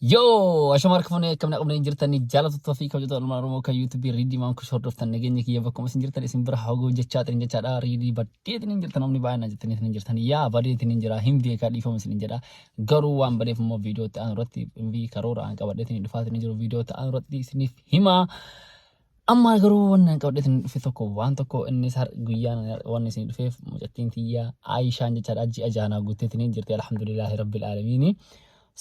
Yo, ashamarka fune kamna qabna injirtani jaalatu tawfiq hojjetu almarumo ka YouTube readii maan ku shordoftan nageenya kiyya bakka mas injirtan isin bira hago jechaatin jechaadha readii baddeetin injirtan namni baay'ina jettanii isin injirtan yaa baddeetin injira hin beeka dhiifamu isin injira garuu waan badeef immoo viidiyoo ta'an irratti invi karoora an qabadheetin dhufaatin jiru viidiyoo ta'an irratti isiniif hima amma garuu wannan qabadheetin dhufe tokko waan tokko inni sar guyyaan waan isin dhufeef mucattiin tiyya Aishaan jechaadha ji'a jaanaa guuteetin injirti alhamdulillahi rabbil alamin.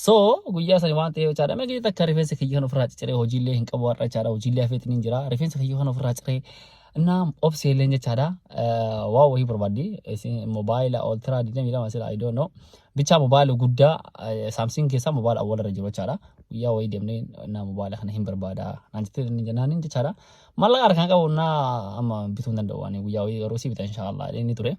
So, guyyaa sani waan ta'eef jechaadha. Mee gita akka rifeensa kiyya kan ofirraa ciree hojiilee hin qabu warra jechaadha. Hojiilee hafeetiin hin jira. Rifeensa kiyya kan ofirraa ciree innaa obseeleen jechaadha. Waa wayii barbaaddi. Mobaayila ultra 22 masila I don't know. Bicha mobaayila guddaa Samsung keessaa mobaayila awwaala irra jiru jechaadha. Guyyaa wayii deemnee innaa mobaayila kana hin barbaada. Naan jettee jennaan jechaadha. Mallaqa harkaan qabu innaa amma bituu hin danda'u waan guyyaa wayii garuu si bita inshallah inni ture.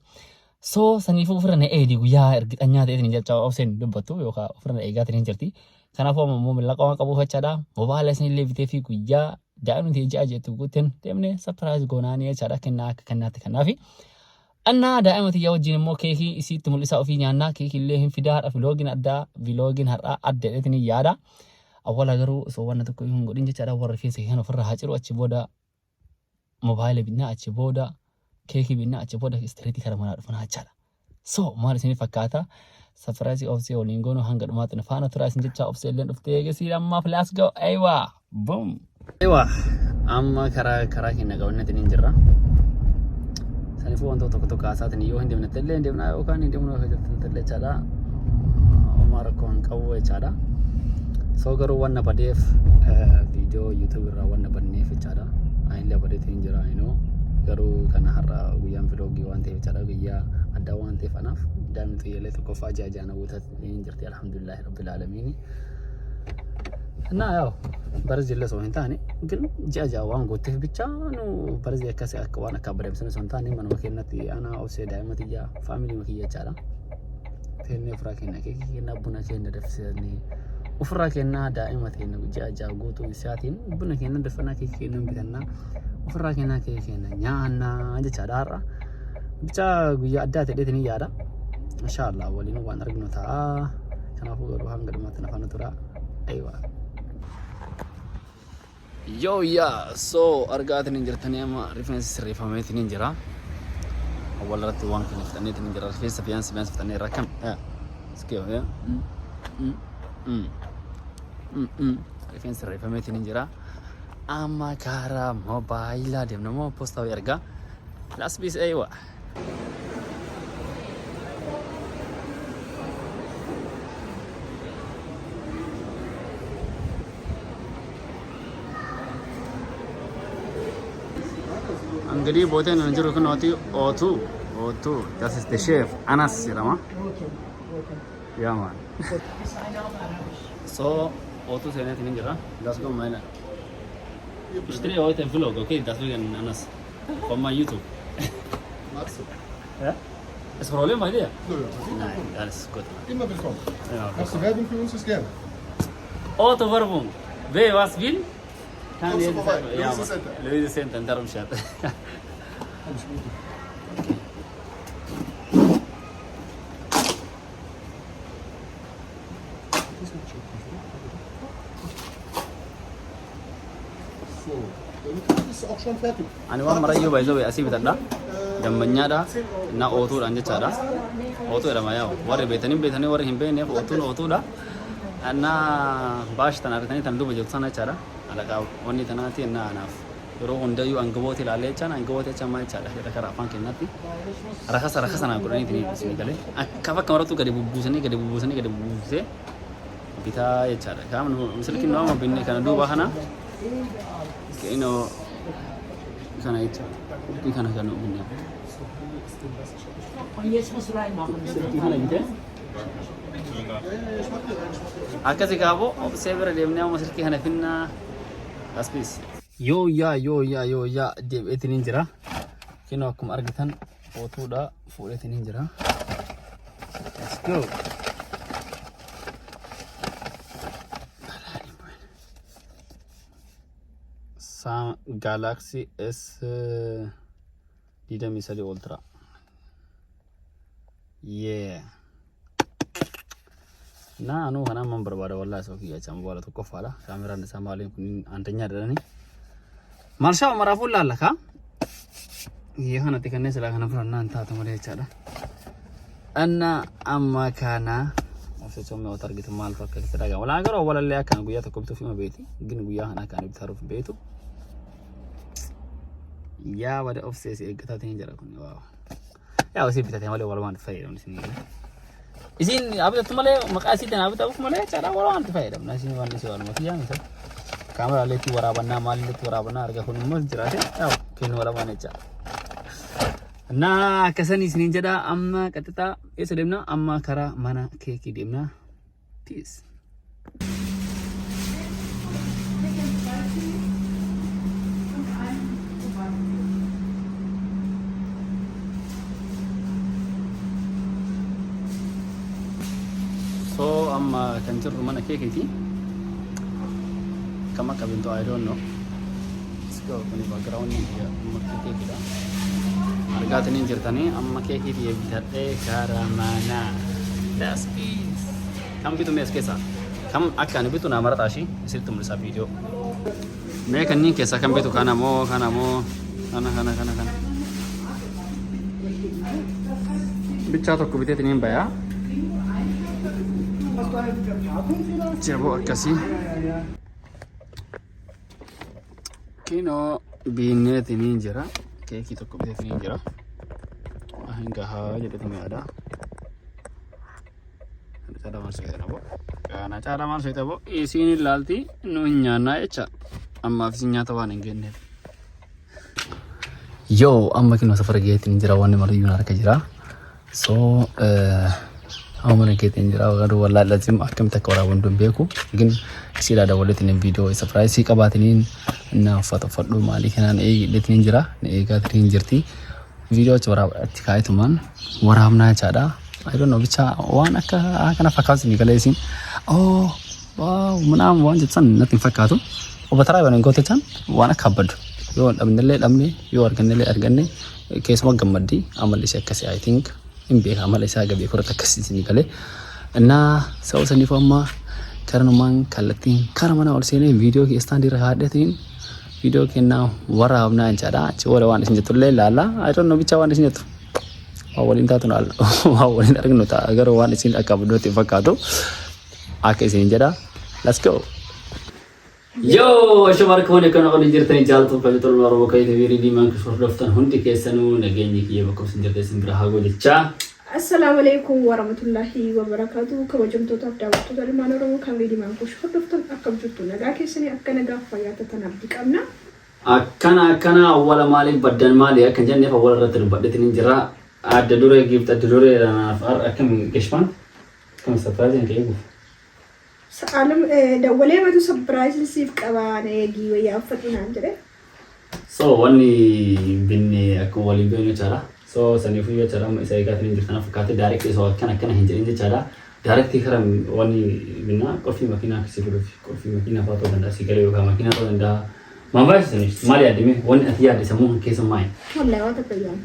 So sanifu ufirna eedi guyyaa ergitanya ta'eetiin jecha obseen dubbatu yookaan ufirna eegaatiin jirti. Kanaafuu ammoo mallaqa qabu fachaadha. Mobaayila isin illee bitee fi guyyaa daa'imni ta'e ja'a jettu guuteen deemnee surprise goonaanii jechaadha kennaa akka kennaatti kennaafi. Annaa daa'ima tiyya wajjin immoo keekii isiitti mul'isaa ofii nyaannaa keekii illee hin fidaadha vloogiin har'aa adda dheetiin yaada. Awwaala garuu osoo waan tokko hin godhin jechaadha warra rifeensa kan ofirraa haa ciru achi booda mobaayila binnaa achi booda keekii binnaa achi booda istireetii karaa manaa dhufan jechaadha. So maal isin fakkaata surprise obsee waliin goonu hanga dhumaatti nafaana tura isin jecha obsee illee dhuftee eegasii ammaaf let's go aywa boom aywa amma karaa keenya qabanneetiin hin jirra. Saniifuu wantoota tokko haasaatiin yoo hin deemne illee hin deemnaa yookaan hin deemnu yoo jettan jechaadha. Amma rakkoo hin qabu jechaadha. So garuu waan badeef viidiyoo YouTube irraa waan banneef jechaadha. Ani illee badeetiin hin jira garuu kana har'a guyyaan vloogii waan ta'eef jechaadha guyyaa addaa waan ta'eef anaaf daa'imni xiyyeelee tokko faajaa jaana guutatee hin jirti alhamdulillahi rabbil alamin. Naa yaw barzi illee soo hin taane ግን ja'a waan gooteef bicha nu barzi akkasii akka waan akka bareemsan soo hin taane manuma keenyatti ana obsee daa'ima tiyya faamilii makiyya jechaadha. Teennee ofirraa kenna keekii kenna buna kenna dafsanii ofirraa kenna daa'ima teenya ja'a guutuu isaatiin buna kenna dafnaa keekii kenna bitannaa ofirraa kenna keekii kenna nyaanna jechaadha har'a. Bicha guyyaa addaa ta'eetiin yaada. Inshallah waliin waan arginu ta'a. Kanaafuu garuu hanga dhumaatti nafaana tura. Aywa. Yo ya so argaatiin hin jirtanii amma rifeensi sirreeffameetiin hin jira. Awwaal irratti waan kana fixanneetiin hin jira. Rifeensa fiyaansi fixannee rakkam. Skeo ya. Rifeensi sirreeffameetiin hin jira. Amma karaa mobaayilaa deemna moo poostaa wayii argaa. Las bis aywa. Angadi bote na njiro kuna wati O2 that is the chef Anas Sirama. Yeah man. So O2 sene tini jira. Let's go man. Ishtri heute ein Vlog, okay? Deswegen Anas von meinem YouTube. Magst du? Ja? Ist Problem bei dir? Nö. Nein, alles gut. Immer willkommen. Ja, Hast du Werbung für uns? Ist gerne. Auto-Werbung. Wer was will? Kann Kommst du jeden vorbei? Tag. Ja, Luise Center. Luise Center, darum schaut. Komm, ich mit. So, der Mittag ist auch schon fertig. Ani waan marayyuu baay'ee asii bitadha. Dambanyaadha. Na ootuudhaan jechaadha. Ootuu jedhama yaa. Warri beetanii warri hin beekneef ootuudha. Anna baash tan argatanii tan duuba jirtu sana jechaadha. Alaqaa wanni tanaati enna anaaf. Yeroo hundayyuu angabooti ilaalee jechaan angabooti jechaan maal jechaadha. Jedha karaa afaan keenyatti. Rakasa naa godhanii isin galee. Akka bakka marattuu gadi bubbuusee bitaa jechaadha. Kaam silkiin nama binne kana duuba kana. Kino kana itu kana binne. Und jetzt musst du reinmachen. Kana gitu. Akkasii gaafoo obsee bira deemnee amma silkii kana finnaa aspis. Yoo yaa deebi'eetiin hin jira. Kinoo akkuma argitan ootuudha fuudheetiin hin jira. Let's go. Galaxy S23 Ultra. Yeah. Nah, anu kana man barbada wallahi sauki ya can wala to kofala kamera da sama alin kun antanya da ne. Marsha marafu lallaka. Iya kana tikanne sala kana furanna anta to male chada. Anna amma kana afsum me target mal fakka tiraga wala agaro wala le kan guya to kubtu fi ma beeti gin guya hana kan bitaru fi beetu. Ya wada offset egata tin jara kun wow. Ya wasi bitate male wala man fayda nisni. Isin abis itu malah makasih dan abis itu malah cara orang tu faham nasi makan nasi orang mati yang misal kamera leti warabana mal leti warabana harga pun mas jelas ya kini warabana cak. Nah kesan isinin jada amma kata sedemna amma kara mana keki demna tis. So kan jirru mana keke ti kama kabinto I don't know. Let's go kuni background ni ya amma keke kita harga tani jirtani amma keke ti bitatte karamana das is kam bitu mes kesa kam akan bitu na marata shi isil tum sa video me kan ni kesa kam bitu kana kana bicha to kubite tani baya Coba kasih kino bine tini jera kayak kita kok bisa tini jera hingga jadi tini ada cara masuk itu nabo karena cara masuk itu nabo isi ini lalti nunya naik amma visinya tahu nih gini yo amma kino safar gaya tini jera wani maru yunar kajera so Aman kita injera walau wala lazim akam tak orang pun beku, mungkin sila ada wallet ini video surprise sih kabat ini na foto-foto mali kanan let injera, kat injerti video coba tikai teman, waram na cara, I don't know bicara wan akan fakas ini kalau isin, oh wow menam wan jatsan nothing fakatu, obatara yang kau tecan wan kabad, yo amne yo arganne, case mau gamadi, amal isya kasih I think. Imbe amal isa gabi kurata kasi sini kale na saw sani fama karena man kalatin karamana or sene video ki standi rahadatin video ki na wara abna anjada chora wan sinjatu le lala I don't know bicha wan sinjatu awalin ta tunal awalin argno ta agar wan sin akabdo te fakado ake sinjada let's go Yo, شمار كوني كنا قلنا جرتني جالتو فجتر المرة وكاي تبيري دي مان كشور دفتن هندي كيسانو نجيني كي يبقى سنجرتي سنبرها قولي تشا السلام عليكم ورحمة الله وبركاته كما جمتو تبدا وقتو دالما نرمو كان دي مان كشور دفتن أكب جتو نجا كيساني أكنا غافا ياتتنابدك أمنا أكنا أولا مالي بدن مالي أكن جاني فأولا رتر بدتني جرا عاد دوري جيبت دوري أنا فار أكم كشمان كم سفرازين كيبو سألم دولة ما تو سبرايز نسيف كمان يجي ويا فتنا عندنا. So wani binne aku wali binne cara. So sanifu ya cara saya katakan jurtana fakate direct so kana hinjin cara direct karam wani binna kofi makina kisiru kofi makina pato danda sikale yoga makina to danda mamba sini mali adimi wani atiya disamu kesa mai. Wallahi wata pegang.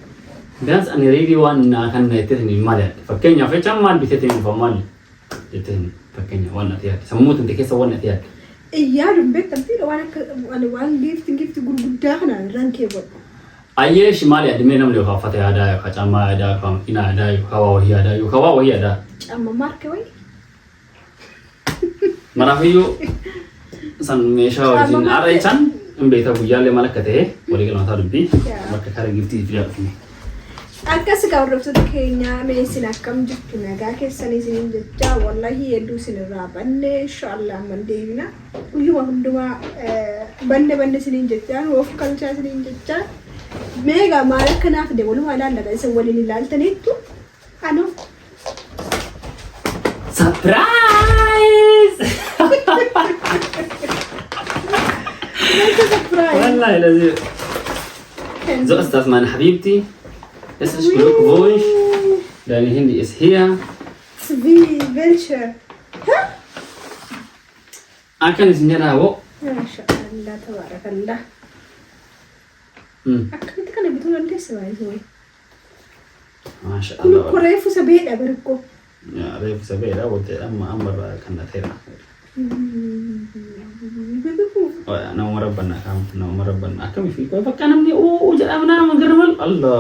Dance ani ready one kan netirni mali fakenya fecha mal bitetin famali bitetin fakenya wana atiya samu tente kesa wana atiya iya rumbet tapi wana wan gift gurgudda kana ranke bo aye shimali adime namle ka fata ada ka chama ada ka makina ada kawa wahi ada chama marke wai marafiyo san mesha wajin arai chan mbeta buyale malakate wali kana tarbi marka kare gifti dia akkas gawrofta kenya mesin akam juttu naga kesani sinin jetta wallahi yedu sinira banne inshallah man deina uyu wanduma banne sinin jetta wof kalcha sinin jetta mega malakana fde wolu wala daga isa wali lilaltanettu ano surprise والله لازم زو استاذ مان حبيبتي Es ist Glückwunsch. Deine Handy ist hier. Wie, welche? Akan isinya rawo. Masya Allah, tabarakallah. akkamitti kana bituu dandeessa baay'ee Masha kun Allah. koreefu sabeedha barko Ya, reefu sabeedha wote amma irraa kan ta'eera. Nama rabbanaa kam nama rabbanaa akkami fi qoy bakka namni jedhama nama garmal Allah.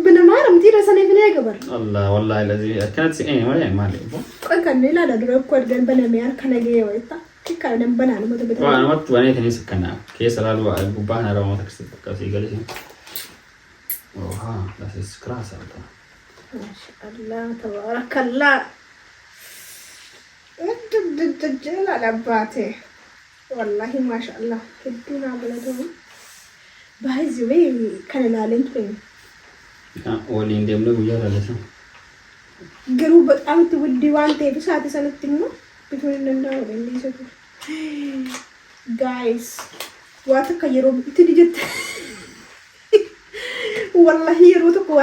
banamaa namtii rasanii finee gabar Allah wallahi lazi akkanatti malee maali. qoy kan ilaala dura ko argan banamee harka nagee wayita kikka dan banaa nama tabbata Waa namatti wanee tanis kana keessa laalu gubbaa kana raawwata akkasii galee. Oha, das ist krass, Alter. Mashallah, tabarakallah. Jala labbate. Wallahi mashallah. Hedduna baladu. Baay'ee wee kan ilaalin ture. Waliin deemnee guyyaa dhalatan. Garuu በጣም ትውልዲ waan ta'eef isaati sanatti immoo bituun hin danda'amu dandeessatu. Guys, waan akka yeroo itti dijette. Wallahi yeroo tokko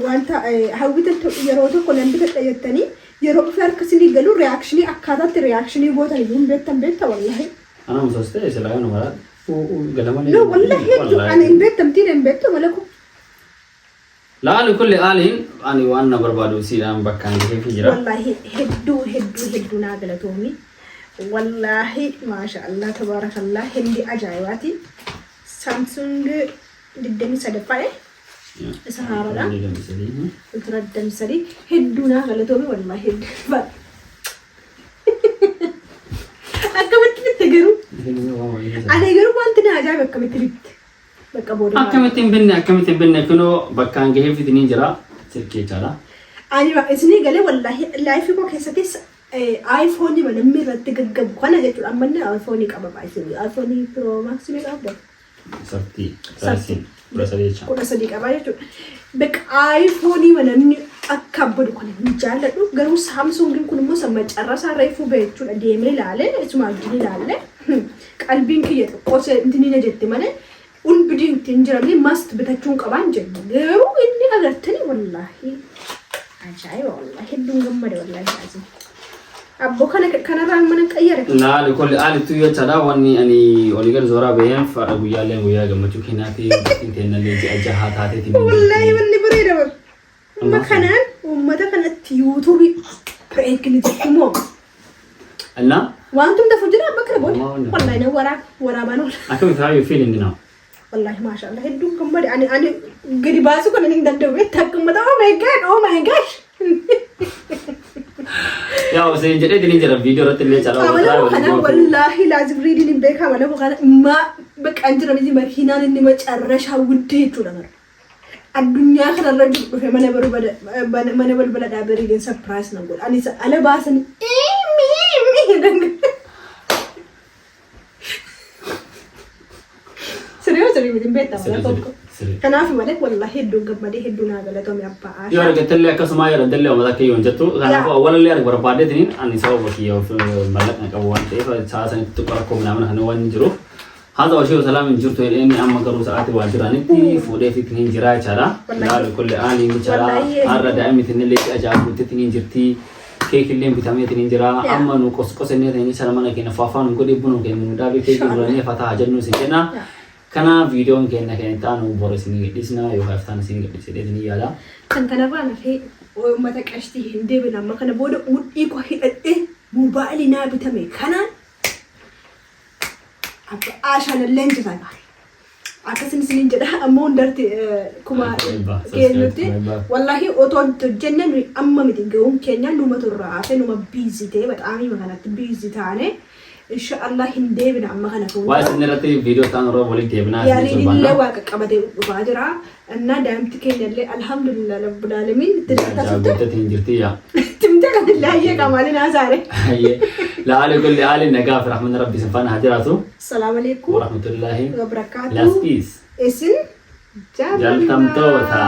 wanta hawwita yeroo tokko nan bitadha jettanii yeroo dhufe harkasanii galuu reakshinii akkaataatti reakshinii gootan iyyuu hin beekta wallahi. Ana musoostee silaa yoo nama galamalee. No wallahi ani hin beektamtiin hin beektu malaku. Laali kulli aaliin ani waan na barbaadu siidhaan bakkaan gahee fi jira. Wallahi hedduu naa galatoomni. Wallahi maashaallah tabaarakallah hindi ajaa'ibaati. Samsung 23 isa haaraadha. Ultra damsari hedduu naa galatoomi wallahi hedduu. Akkamitti bitte garuu? Ani garuu wanti na ajaa'iba akkamitti bitte? Bakka booda. Akkamittiin binne kunoo bakkaan gahee fitanii jira sirkeechaadha. Ani isinii galee wallahi laayifii koo keessattis iPhone namni irratti gaggabu kana jechuudha. Amma inni iPhone qaba baay'ee. iPhone Pro Max ni qabda. Saftii. Kudha sadii qaba jechuudha. Bakka iPhone namni akka abbadu kana hin jaalladhu. Garuu Samsung kun immoo sama carrasaa reefuu ba'e jechuudha. Deemee ilaalee isuma wajjin ilaalee qalbiin kiyya xiqqoo inni na jette malee ulbidiin ittiin jiramee mast bitachuun qabaan jenna. Garuu inni agartanii wallahi ajaa'iba wallahi hedduun gammada wallahi taasisa. Abbo kanarraa mana qayyare. Laali kulli aalitu yoo chaadha wanni ani oligar zoraa baheen faadha guyyaaleen guyyaa gammachuu keenyaati inteenallee ji'a jahaa taateetiin. Wallahi wanni bareeda bar. Amma kanaan uummata kanatti yuutuubii pireekini jedhamu. Alla? Wantum dafu jira bakka booda. Wallahi na waraabaan oola. Akkamitti how you feeling now? Wallahi maashaallah hedduun gammada. Ani gadi baasuu kana hin danda'u. Takkumata oh my gosh. Yaa osoo jedhee dini jira viidiyoo irratti illee chaadha. Wallahi laazim riidiin hin beekaa mana kana ma bakka jiranii makiinaan inni macarrashaa guddee jechuudha mara. Addunyaa kanarra jiru dhufe mana balbala dhaabee riidiin sarpiraayis nan godha. Anis ala baasanii siree miti hin beektaa mana tokko. Kanaaf malee wallahi hedduun gammadee hedduun haa galatoomii abbaa. Yoo argattellee akkasuma yoo argattellee uummata akka yoon jettu kanaafuu awwalallee arga barbaadeetiniin ani sababa kiyya mallaqna qabu waan ta'eef sa'a sanitti rakkoo naamna kana waan jiruuf haa ta'u ishee salaam hin jirtu inni amma garuu sa'aatii waan jiranitti fuudhee fitin hin jiraa jechaadha. Laali kulli aanii jechaadha. Har'a daa'imni illee ajaa'ibuutti hin jirti. Keekillee bitamee hin jira. Amma nu qosqosannee ta'anii sana mana keenya faafaan godhee buna keenya nu dhaabee keekii duranii fataa jennu si jenna. Kana videoon keenya taanu borisni gadhisna yoo haftaan isin gadhisee ni yaala. Kan kanarraa nafee uummata qashtii hin deebine amma kana booda mudhii koo hidhadhee moobaayilii naa bitame kanaan akka aashaanallee jiran akkasuma isin jedha ammoo hundarti kuma keenyatti wallahi otoo hojjenne amma miti ga'uun keenya numa turraa hafe numa biizitee baxaamii kanatti biizii taane. Inshallah hin deebina amma kana fuudha. Waa isin irratti viidiyoo ta'an irraa waliin deebinaa. Yaariin illee waaqa qabatee dhufaa jira. Annaa daa'imti keenya illee alhamdulillah rabbil alamin itti Jaabbittatti hin jirti yaa. Timte kan illee hayyee qamaaliin haasaare. Laali kulli aali nagaa fi rahmanni rabbi sin faana haa jiraatu. Assalaamu alaikum. Wa rahmatullahi wa barakaatuh. Lastiis. Isin Jaltamtoota.